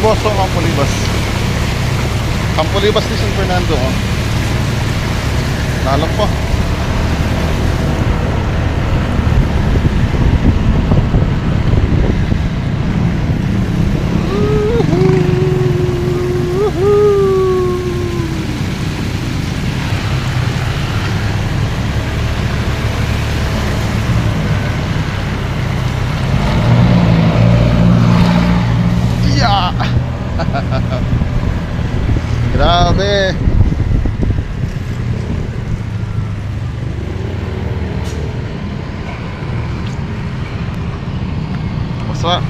Boston, Campo Libas. Campo Libas ni San Fernando, oh. Nalang po. Yeah! Grabe. Basta